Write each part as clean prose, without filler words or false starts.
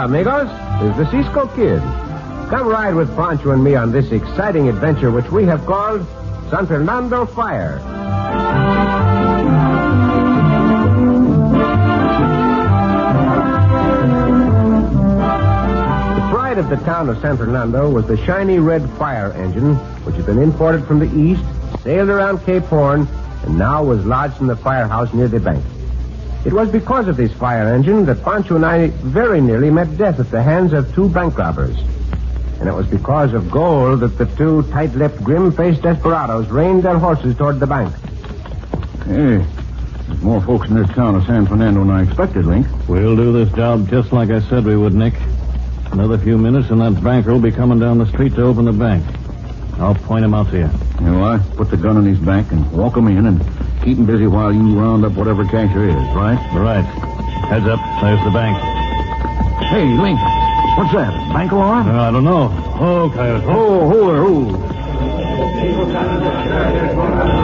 amigos, is the Cisco Kid. Come ride with Pancho and me on this exciting adventure which we have called San Fernando Fire. The pride of the town of San Fernando was the shiny red fire engine which had been imported from the east, sailed around Cape Horn, and now was lodged in the firehouse near the bank. It was because of this fire engine that Pancho and I very nearly met death at the hands of two bank robbers. And it was because of gold that the two tight-lipped, grim-faced desperados reined their horses toward the bank. Hey, there's more folks in this town of San Fernando than I expected, Link. We'll do this job just like I said we would, Nick. Another few minutes and that banker will be coming down the street to open the bank. I'll point him out to you. You know, I put the gun in his back and walk him in and keep him busy while you round up whatever cash there is, right? Right. Heads up. There's the bank. Hey, Link, what's that? Bank alarm? I don't know. Oh, Coyote. Oh.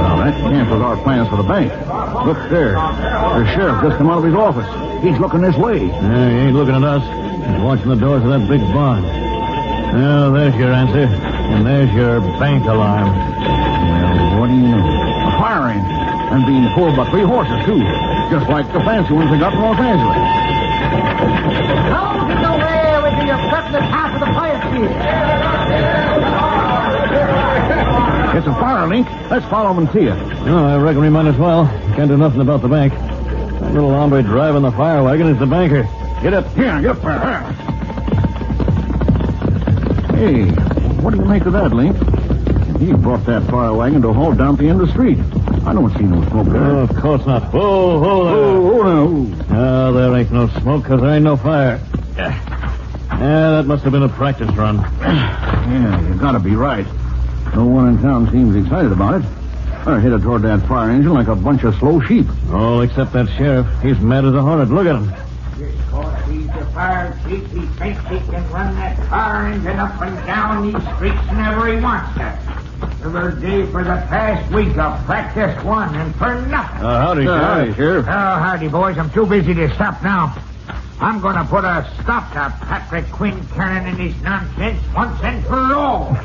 Well, that cancels our plans for the bank. Look there. The sheriff just come out of his office. He's looking this way. Yeah, he ain't looking at us. He's watching the doors of that big barn. Well, there's your answer. And there's your bank alarm. Well, what do you know? A fire engine. And being pulled by 3 horses, too. Just like the fancy ones they got in Los Angeles. Don't get away with you. You're cutting the half of the fire chief. It's a fire, Link. Let's follow them and see it. Oh, I reckon we might as well. Can't do nothing about the bank. That little hombre driving the fire wagon is the banker. Get up. Here, get up there. Hey, what do you make of that, Link? He brought that fire wagon to a halt down at the end of the street. I don't see no smoke there. Oh, of course not. Whoa there. Oh. Oh, there ain't no smoke because there ain't no fire. Yeah, that must have been a practice run. Yeah, you gotta be right. No one in town seems excited about it. They're headed toward that fire engine like a bunch of slow sheep. All except that sheriff. He's mad as a hornet. Look at him. Because he's the fire chief, he thinks he can run that fire engine up and down these streets whenever he wants to. Every day for the past week I've practiced one, and for nothing. Howdy, Sheriff. Sheriff. Oh, howdy, boys. I'm too busy to stop now. I'm going to put a stop to Patrick Quinn Kernan and his nonsense once and for all.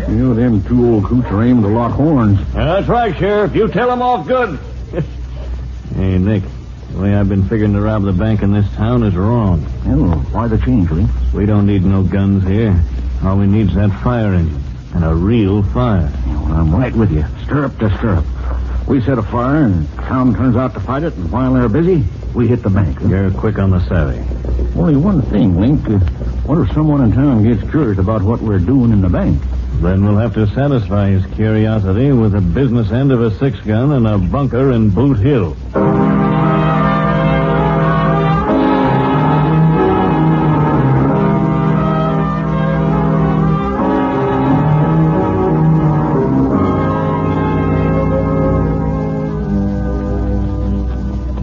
You know, them 2 old coots are aiming to lock horns. That's right, Sheriff. You tell them off good. Hey, Nick. The way I've been figuring to rob the bank in this town is wrong. Oh, why the change, Link? We don't need no guns here. All we need's that fire engine. And a real fire. Well, I'm right with you. Stirrup to stirrup. We set a fire, and town turns out to fight it, and while they're busy, we hit the bank. You're quick on the savvy. Only one thing, Link. What if someone in town gets curious about what we're doing in the bank? Then we'll have to satisfy his curiosity with the business end of a 6-gun and a bunker in Boot Hill.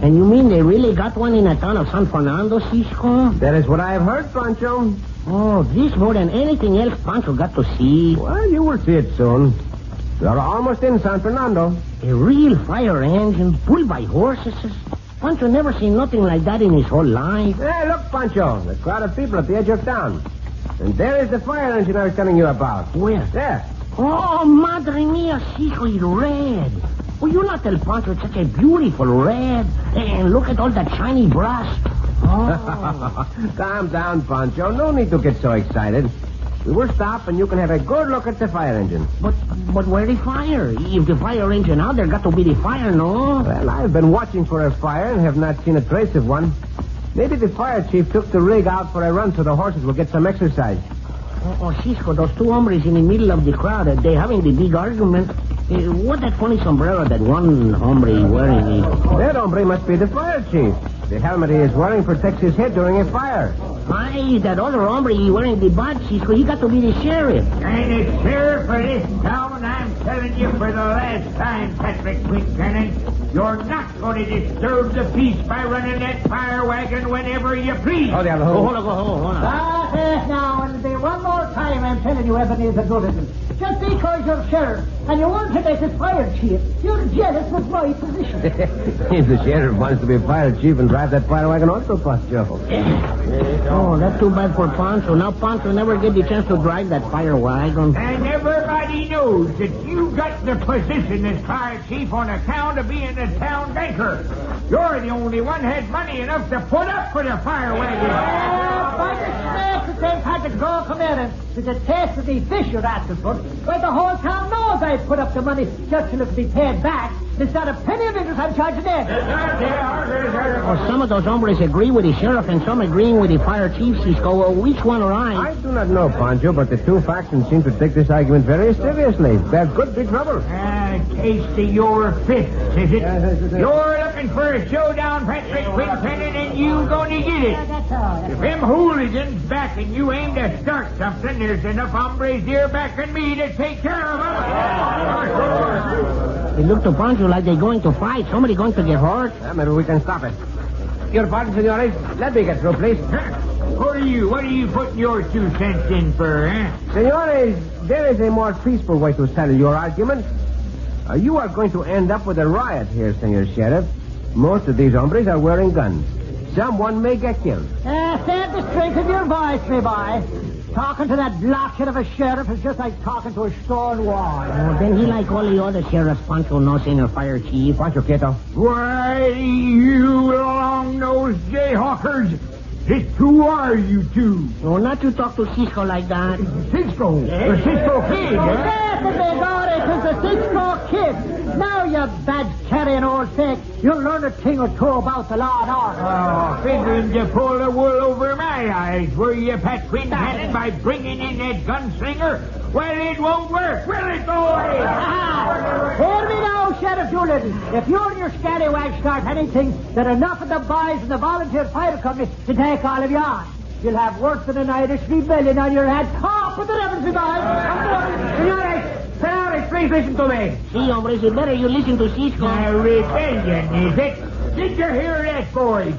And you mean they really got one in the town of San Fernando, Cisco? That is what I have heard, Pancho. Oh, this more than anything else Pancho got to see. Well, you will see it soon. We are almost in San Fernando. A real fire engine pulled by horses. Pancho never seen nothing like that in his whole life. Hey, look, Pancho. The crowd of people at the edge of town. And there is the fire engine I was telling you about. Where? There. Oh, madre mia, Cisco, it's red. Will you not tell Pancho it's such a beautiful red? And look at all that shiny brass. Oh. Calm down, Pancho. No need to get so excited. We will stop and you can have a good look at the fire engine. But where the fire? If the fire engine out, there got to be the fire, no? Well, I've been watching for a fire and have not seen a trace of one. Maybe the fire chief took the rig out for a run so the horses will get some exercise. Oh, Cisco, those 2 hombres in the middle of the crowd, they're having the big argument. What that funny sombrero that one hombre wearing? That hombre must be the fire chief. The helmet he is wearing protects his head during a fire. Aye, that other hombre wearing the badge, Cisco, he got to be the sheriff. And the sheriff for this town, I'm telling you for the last time, Patrick Quinn Kernan, you're not going to disturb the peace by running that fire wagon whenever you please. Oh, Hold on. Now, and one more time, I'm telling you, Ebenezer Goodison. Just because you're sheriff and you want to make it fire chief, you're jealous of my position. If the sheriff wants to be fire chief and drive that fire wagon also, Pancho. Oh, that's too bad for Pancho. Now Pancho never get the chance to drive that fire wagon. And everybody knows that you got the position as fire chief on account of being a town banker. You're the only one had money enough to put up for the fire wagon. By the snake that they've had to go come in and to the taste of the fish you're asking for, well, the whole town knows I've put up the money just to be paid back. There's not a penny of interest I'm charging them. Well, some of those hombres agree with the sheriff and some agreeing with the fire chief, Cisco. Well, which one are I do not know, Pancho, but the two factions seem to take this argument very seriously. There could be trouble. Taste of your fists, is it? You're looking for a showdown, Patrick Quincannon, and you gonna get it. That's all. If them hooligans backing you aim to start something, there's enough hombres here backing me to take care of them. It looked to Pancho like they're going to fight. Somebody going to get hurt. Maybe we can stop it. Your pardon, senores. Let me get through, please. What are you putting your 2 cents in for, eh? Senores, there is a more peaceful way to settle your argument. You are going to end up with a riot here, Senor Sheriff. Most of these hombres are wearing guns. Someone may get killed. Save the strength of your voice, me boy. Talking to that blockhead of a sheriff is just like talking to a stone wall. Oh, then he like all the other sheriffs, Pancho, no Senor Fire Chief. Pancho, quieto. Why, you long-nosed jayhawkers! Just who are you two? Oh, not to talk to Cisco like that. Cisco? The Cisco Kid, eh? Yes, it is the Cisco Kid. Now, you bad-carrying old fake, you'll learn a thing or two about the law and order. Oh, figuring to pull the wool over my eyes, were you, Pat Quincannon, by bringing in that gunslinger? Well, it won't work, will it, boys? Hear me now, Sheriff Doolittle. If you and your scallywags start anything, there are enough of the boys in the volunteer fire company to take all of you on. You'll have worse than an Irish rebellion on your head. Oh, put the heavens, me boys. Senores, please listen to me. See, hombres, it's better you listen to Cisco. A rebellion, is it? Did you hear that, boys?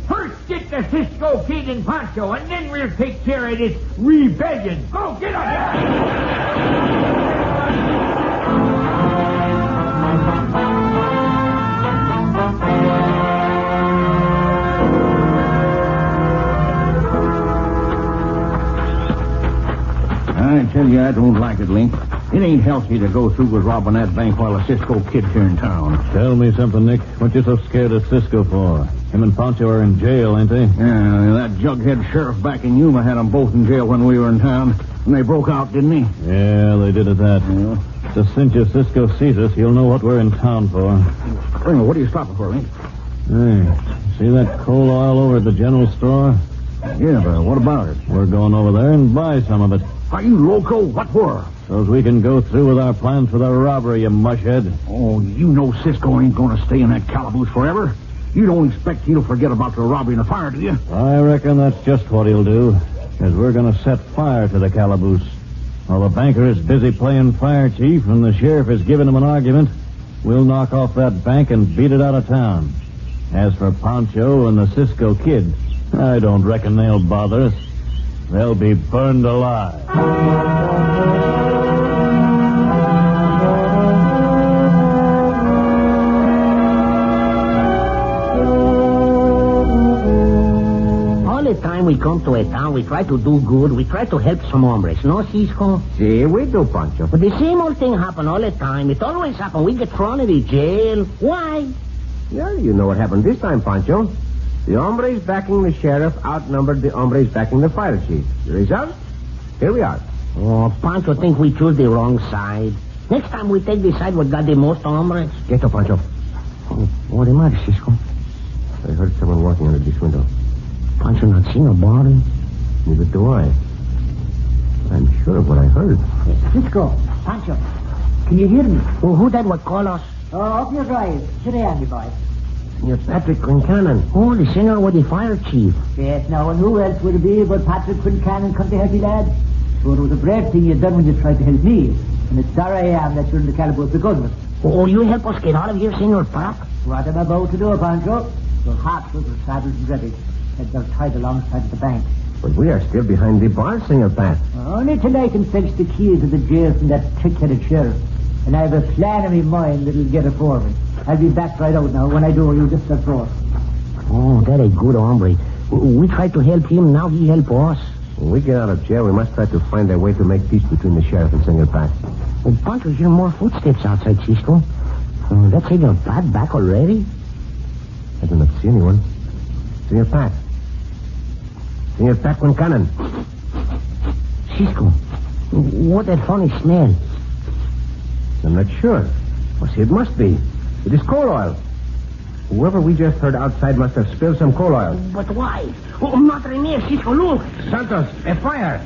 First get the Cisco Kid and Pancho, and then we'll take care of this rebellion. Go, get up! I tell you, I don't like it, Link. It ain't healthy to go through with robbing that bank while the Cisco Kid's here in town. Tell me something, Nick. What you so scared of Cisco for? Him and Pancho are in jail, ain't they? Yeah, that jughead sheriff back in Yuma had them both in jail when we were in town. And they broke out, didn't he? Yeah, they did at that. Yeah. The cinch if Cisco sees us, he'll know what we're in town for. Well, what are you stopping for, Link? Hey, see that coal oil over at the general store? Yeah, but what about it? We're going over there and buy some of it. Are you loco? What for? So's we can go through with our plans for the robbery, you mushhead. Oh, you know Cisco ain't going to stay in that calaboose forever. You don't expect he'll forget about the robbery and the fire, do you? I reckon that's just what he'll do, because we're going to set fire to the calaboose. While the banker is busy playing fire chief and the sheriff is giving him an argument, we'll knock off that bank and beat it out of town. As for Pancho and the Cisco Kid, I don't reckon they'll bother us. They'll be burned alive. All the time we come to a town, we try to do good. We try to help some hombres. No, Cisco? See, we do, Pancho. But the same old thing happen all the time. It always happen. We get thrown in the jail. Why? Yeah, you know what happened this time, Pancho. The hombres backing the sheriff outnumbered the hombres backing the fire chief. The result? Here we are. Oh, Pancho think we choose the wrong side. Next time we take the side what got the most hombres. Get up, Pancho. Oh, what am I, Cisco? I heard someone walking under this window. Pancho not seen nobody. Neither do I. I'm sure of what I heard. Cisco, Pancho, can you hear me? Oh, who that would call us? Oh, up your drive. Sit down, me boy. You're Patrick Quincannon. Oh, the senior with the fire chief. Yes, now, and who else would it be but Patrick Quincannon come to help you, lad? Sure, it was a brave thing you done when you tried to help me. And it's sorry I am that you're in the calaboose because of it. Oh, you help us get out of here, Senor Pap? What am I about to do, Pancho? Your horses are saddled and ready. And they're tied alongside of the bank. But we are still behind the bars, Senor Pat. Only till I can fetch the keys to the jail from that trick-headed sheriff. And I have a plan in my mind that'll get it for me. I'll be back right out now. When I do, you just look for. Oh, that a good hombre. We tried to help him, now he help us. When we get out of jail, we must try to find a way to make peace between the sheriff and Senor Pat. Oh, Pancho, hear more footsteps outside, Cisco. That's Senor Pat back already? I do not see anyone. Senor Pat. Senor Pat Quincanan. Cisco, what that funny smell? I'm not sure. Well, see, it must be. It is coal oil. Whoever we just heard outside must have spilled some coal oil. But why? Oh, Madre mia, Cisco, look. Santos, a fire.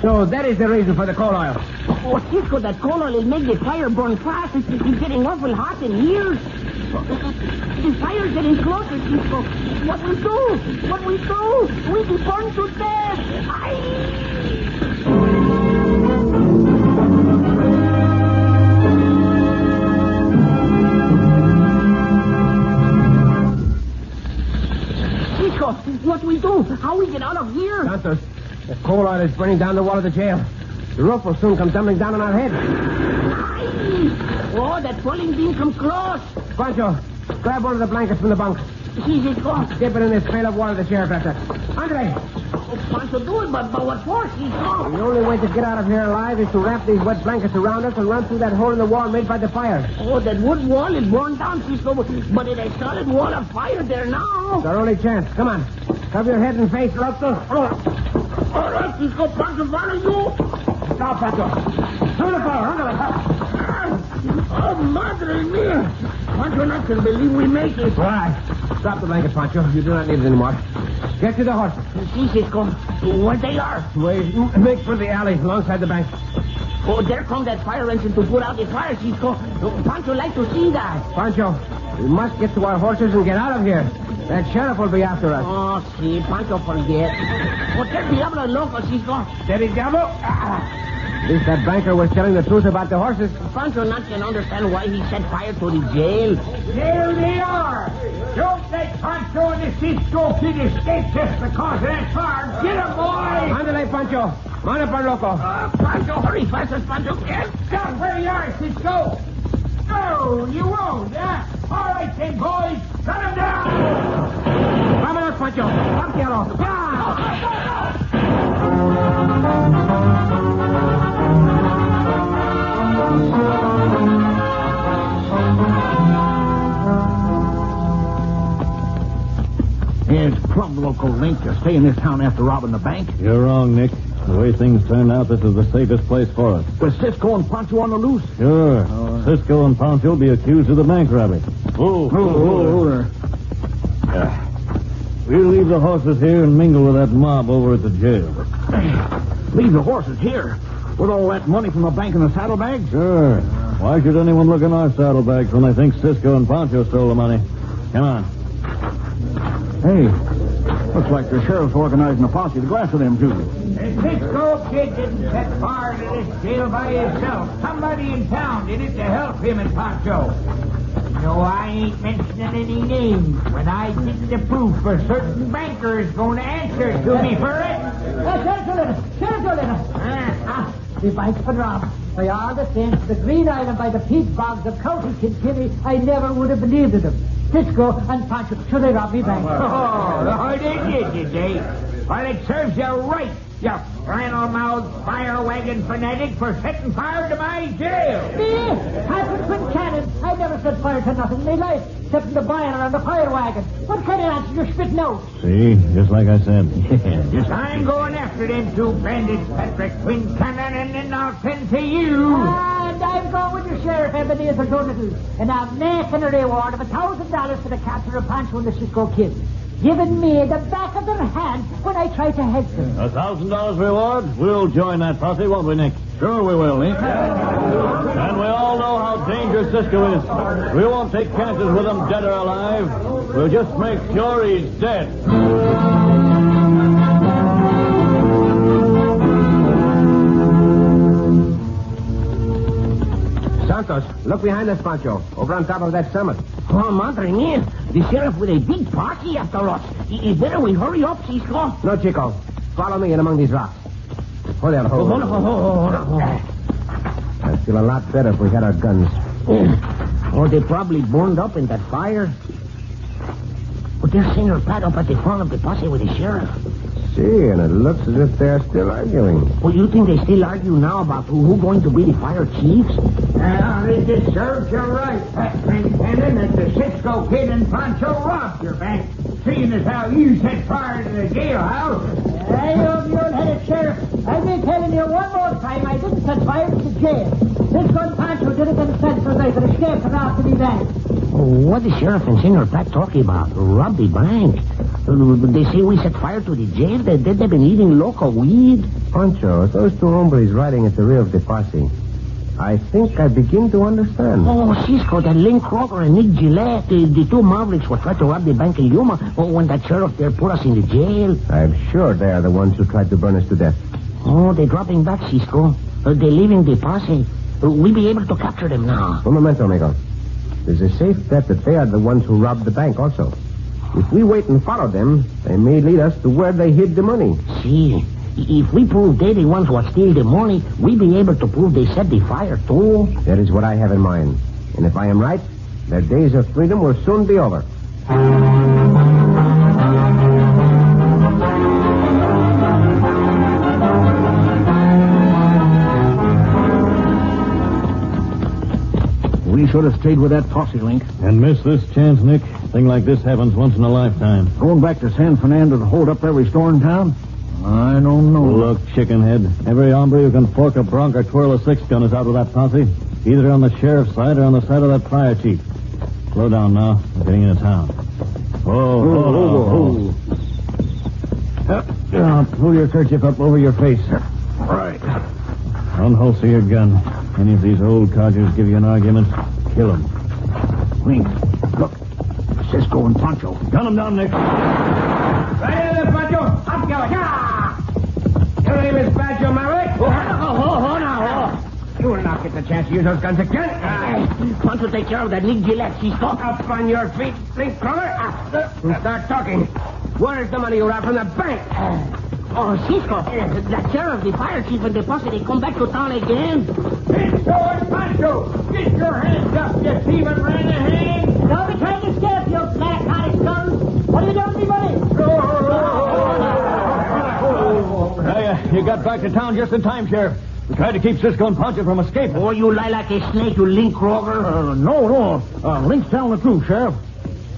So that is the reason for the coal oil. Oh, Cisco, that coal oil will make the fire burn fast. It's getting awful hot in here. The fire's getting closer, Cisco. What we do? What we do? We be burned to death. Cisco, what we do? How we get out of here? Santos, the coal oil is burning down the wall of the jail. The roof will soon come tumbling down on our heads. Oh, that falling beam come close. Pancho, grab one of the blankets from the bunk. See, Cisco. Dip it in this pail of water the sheriff left us. Andre! Oh, Pancho, do it, but what for, Cisco? The only way to get out of here alive is to wrap these wet blankets around us and run through that hole in the wall made by the fire. Oh, that wood wall is burned down, Cisco, but it's a solid wall of fire there now. It's our only chance. Come on. Cover your head and face, Lotto. All right, Cisco, Pancho, follow you. Stop, Pancho. Through the fire, under the house. Oh, Madre mia. Pancho, not can believe we make it. All right. Stop the blanket, Pancho. You do not need it anymore. Get to the horses. See, Cisco, where they are. Make for the alley alongside the bank. Oh, there come that fire engine to put out the fire, Cisco. Pancho like to see that. Pancho, we must get to our horses and get out of here. That sheriff will be after us. Oh, see, Pancho forget. Oh, there Diablo Loco, Cisco. Steady, Diablo. At least that banker was telling the truth about the horses. Pancho not can understand why he set fire to the jail. There they are. Don't let Pancho and the Cisco Kid escape just because of that fire. Get him, boy. Ándale, Pancho. Mano para loco. Pancho, hurry fast as Pancho can. Stop where you are, Cisco. No, you won't, huh? All right, then, boys. Cut him down. Vámonos, Pancho. Vámonos. It's plumb local link to stay in this town after robbing the bank. You're wrong, Nick. The way things turned out, this is the safest place for us. With Cisco and Pancho on the loose. Sure. Cisco and Pancho will be accused of the bank robbery. Oh, We'll leave the horses here and mingle with that mob over at the jail. leave the horses here with all that money from the bank in the saddlebags? Sure. Why should anyone look in our saddlebags when they think Cisco and Pancho stole the money? Come on. Hey, looks like the sheriff's organizing a posse to go after them, too. The Cisco Kid didn't set fire to this jail by himself. Somebody in town did it to help him and Pancho. No, I ain't mentioning any names. When I get the proof, a certain banker is going to answer to me for it. Sheriff, the bank's been robbed. By all the saints, the Green Island by the peat bogs of County Kilkenny, I never would have believed in them. Cisco and Pancho, so they robbed me bank. Oh, they did they? Well, it serves you right, you flannel-mouthed fire wagon fanatic, for setting fire to my jail. Me? Patrick Quincannon. I never set fire to nothing in my life, except the banner and the fire wagon. What kind of answer you're spitting out? See? Just like I said. I'm going after them two bandits, Patrick Quincannon, and then I'll send to you. And I'm going with your Sheriff Ebenezer Doolittle, and I'm making a reward of $1,000 for the capture of Pancho and the Cisco Kid. Giving me the back of their hand when I try to help them. $1,000 reward? We'll join that posse, won't we, Nick? Sure we will, Nick. And we all know how dangerous Cisco is. We won't take chances with him dead or alive. We'll just make sure he's dead. Santos, look behind us, Pancho. Over on top of that summit. Oh, Madre mia. The sheriff with a big posse after us. It's better we hurry up, Cisco. No, Chico. Follow me in among these rocks. Hold on, hold on. I'd feel a lot better if we had our guns. Or they probably burned up in that fire. But there's Senor Pat up at the front of the posse with the sheriff. See, and it looks as if they're still arguing. Well, you think they still argue now about who's going to be the fire chiefs? It just serves you right, Pat Fernando, that the Cisco Kid and Pancho robbed your bank, seeing as how you set fire to the jailhouse. Hey, you old-headed sheriff. I've been telling you one more time I didn't set fire to the jail. Cisco and Pancho did it themselves so they could escape from after the bank. What the sheriff and Senor Pat talking about? Rob the bank. They say we set fire to the jail. They've been eating local weed. Pancho, those two hombres riding at the rear of the posse. I think I begin to understand. Oh, Cisco, that Link Kroger and Nick Gillette, the two mavericks were trying to rob the bank in Yuma when that sheriff there put us in the jail. I'm sure they are the ones who tried to burn us to death. Oh, they're dropping back, Cisco. They're leaving the posse. We'll be able to capture them now. Un momento, amigo. There's a safe bet that they are the ones who robbed the bank also. If we wait and follow them, they may lead us to where they hid the money. See, if we prove they're the ones who steal the money, we'll be able to prove they set the fire, too. That is what I have in mind. And if I am right, their days of freedom will soon be over. We should have stayed with that posse, Link. And miss this chance, Nick. Thing like this happens once in a lifetime. Going back to San Fernando to hold up every store in town? I don't know. Look, chickenhead. Every hombre who can fork a bronc or twirl a six-gun is out with that posse. Either on the sheriff's side or on the side of that fire chief. Slow down now. We're getting into town. Pull your kerchief up over your face. Right. Unholster your gun. Any of these old codgers give you an argument, kill them. Link, look. Cisco and Pancho. Gun them down, Nick. Right there, Pancho. Up, go. Your name is Pancho Maverick? Now. You will not get the chance to use those guns again. Pancho, take care of that Nick Gillette, Cisco. Up on your feet, Link Kroger. And start talking. Where is the money you robbed from the bank? Oh, Cisco, that sheriff, the fire chief, and the posse, they come back to town again. Cisco and Pancho, get your hands up, you thieving ran the hand. Don't be trying to escape, you black cottage sons. What have you done with me money? You got back to town just in time, Sheriff. We tried to keep Cisco and Pancho from escaping. Oh, you lie like a snake, you Link Kroger. No. Link's telling the truth, Sheriff.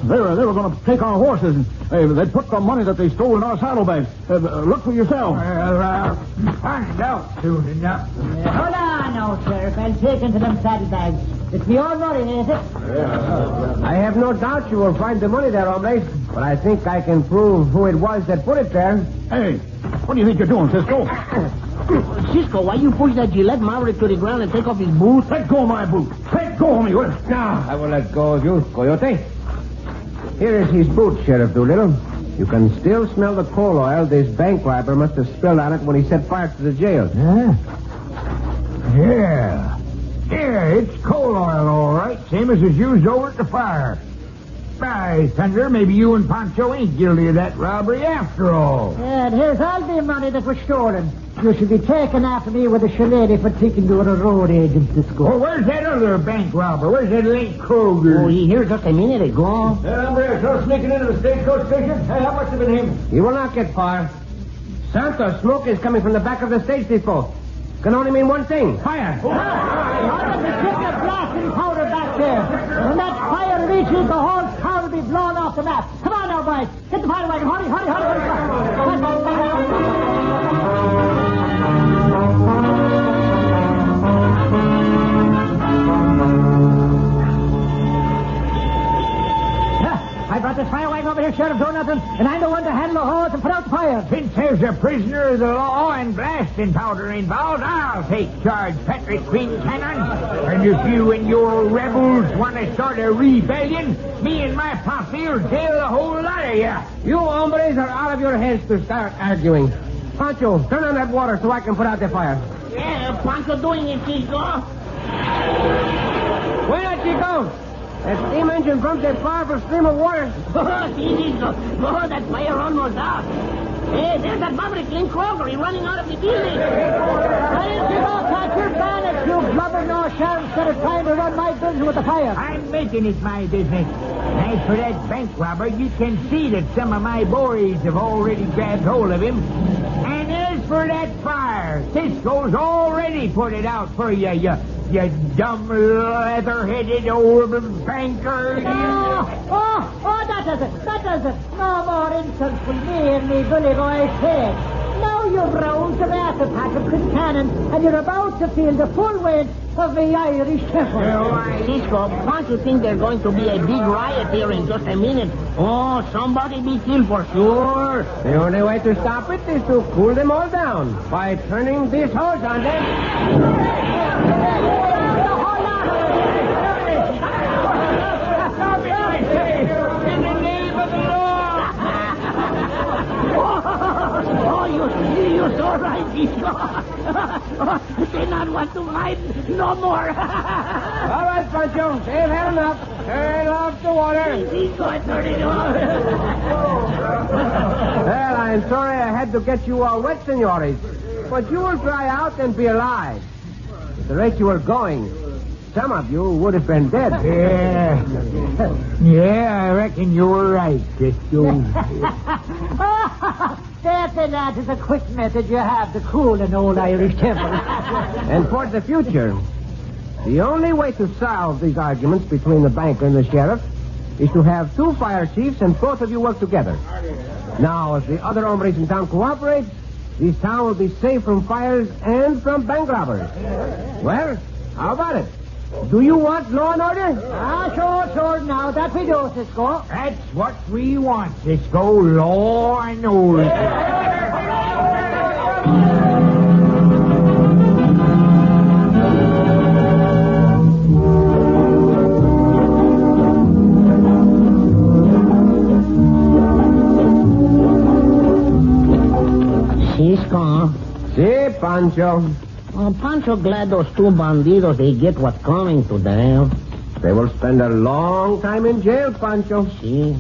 They were going to take our horses, and they put the money that they stole in our saddlebags. Look for yourself. Find out soon enough. Hold on now, Sheriff. I'll take into them saddlebags. It's the old money, ain't it? I have no doubt you will find the money there, hombres. But I think I can prove who it was that put it there. Hey, what do you think you're doing, Cisco? Cisco, why you push that Gillette Maverick to the ground and take off his boots? Let go of my boot. Let go of me. No, I will let go of you, Coyote. Here is his boot, Sheriff Doolittle. You can still smell the coal oil this bank robber must have spilled on it when he set fire to the jail. Huh? Yeah, it's coal oil, all right. Same as is used over at the fire. By thunder, maybe you and Pancho ain't guilty of that robbery after all. And here's all the money that was stolen. You should be taken after me with a shillelagh for taking you to a road agent, Cisco. Oh, where's that other bank robber? Where's that Link Kroger? Oh, he here just a minute ago. That hombre is still sneaking into the stagecoach station? Hey, how much have been him? He will not get far. Santos, smoke is coming from the back of the stage depot. Can only mean one thing. Fire. How does the ship get blasting powder back there? When that fire reaches, the whole town will be blown off the map. Come on now, boys. Get the fire wagon. Hurry. I brought this fire wagon over here, Sheriff Donovan, and I'm the one to handle the hose and put out the fire. Since there's a prisoner of the law and blasting powder involved, I'll take charge, Patrick Queen Cannon. And if you and your rebels want to start a rebellion, me and my posse will jail the whole lot of you. You hombres are out of your heads to start arguing. Pancho, turn on that water so I can put out the fire. Yeah, Pancho doing it, Cisco. Wait a Chico. That steam engine pumped that powerful stream of water. Oh, that fire almost out. Hey, there's that Maverick Link Kroger. He's running out of the building. Well, you don't catch your panic, you blubber no sheriff, instead of trying to run my business with the fire. I'm making it my business. As for that bank robber, you can see that some of my boys have already grabbed hold of him. And as for that fire, Cisco's already put it out for you, you dumb, leather-headed old banker. That does it. No more insults from me and me bully boy's head. Now you've roused the wrath of Patrick Cannon, and you're about to feel the full weight of the Irish temper. Cisco, don't you think there's going to be a big riot here in just a minute? Oh, somebody be killed for sure. The only way to stop it is to cool them all down by turning this hose on them. You're so right, Cisco. They not want to hide no more. All right, Pancho, they've had enough. Turn off the water. Cisco, turn it off. Well, I'm sorry I had to get you all wet, senores. But you will dry out and be alive. At the rate you were going, some of you would have been dead. Yeah, I reckon you were right, Cisco. That is a quick method you have to cool an old Irish temper. And for the future, the only way to solve these arguments between the banker and the sheriff is to have two fire chiefs and both of you work together. Now, if the other hombres in town cooperate, this town will be safe from fires and from bank robbers. Well, how about it? Do you want law and order? Sure. Now that we do, Cisco. That's what we want, Cisco. Law and order. Cisco. Si, Pancho. Oh, Pancho glad those two bandidos, they get what's coming to them. They will spend a long time in jail, Pancho. See?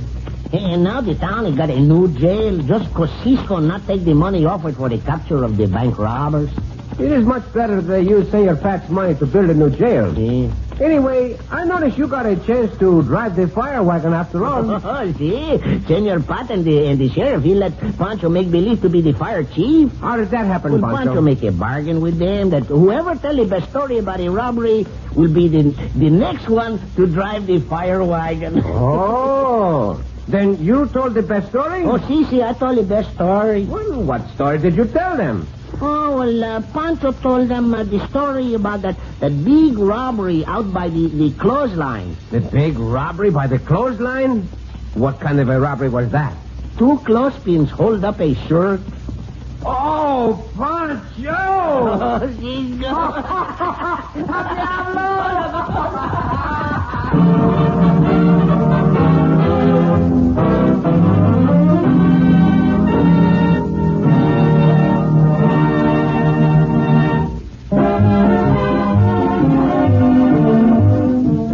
And now the town has got a new jail just because Cisco not take the money offered for the capture of the bank robbers. It is much better that they use Senor Pat's money to build a new jail. See? Anyway, I noticed you got a chance to drive the fire wagon after all. See? Senor Pat and the sheriff, he let Pancho make believe to be the fire chief. How did that happen, Well, Pancho? Pancho make a bargain with them that whoever tell the best story about a robbery will be the next one to drive the fire wagon. Oh, then you told the best story? Oh, see, I told the best story. Well, what story did you tell them? Oh, well, Pancho told them the story about that big robbery out by the clothesline. The big robbery by the clothesline? What kind of a robbery was that? Two clothespins hold up a shirt. Oh, Pancho! Oh, Cisco.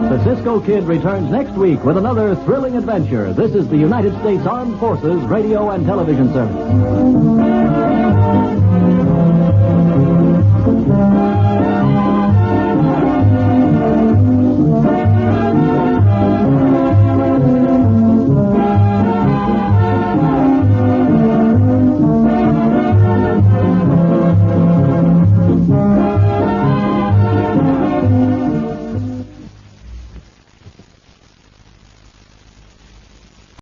The Cisco Kid returns next week with another thrilling adventure. This is the United States Armed Forces Radio and Television Service.